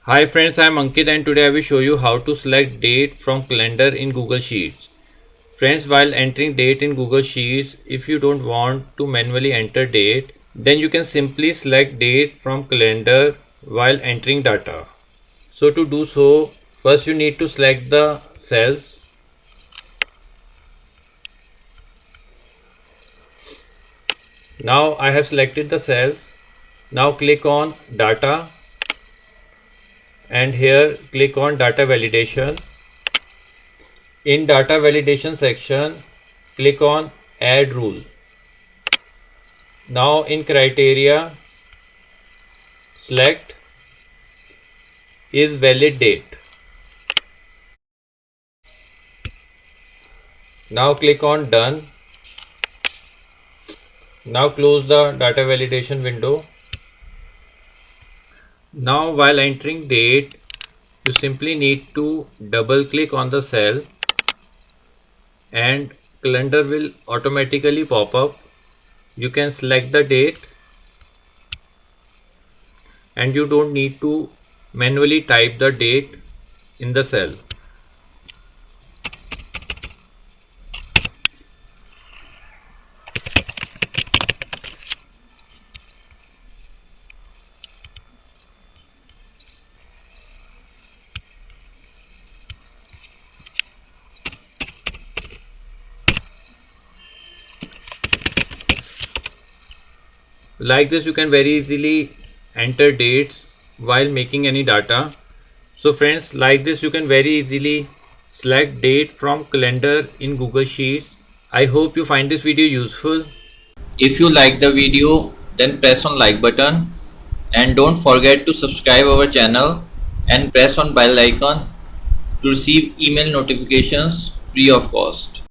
Hi friends, I am Ankit and today I will show you how to select date from calendar in Google Sheets. Friends, while entering date in Google Sheets, if you don't want to manually enter date, then you can simply select date from calendar while entering data. So to do so, first you need to select the cells. Now I have selected the cells. Now click on data and here click on data validation. In data validation section, click on add rule. Now in criteria, select is valid date. Now click on done. Now close the data validation window. Now while entering date, you simply need to double click on the cell and calendar will automatically pop up. You can select the date and you don't need to manually type the date in the cell. Like this, you can very easily enter dates while making any data. So friends, like this you can very easily select date from calendar in Google Sheets. I hope you find this video useful. If you like the video, then press on like button and don't forget to subscribe our channel and press on bell icon to receive email notifications free of cost.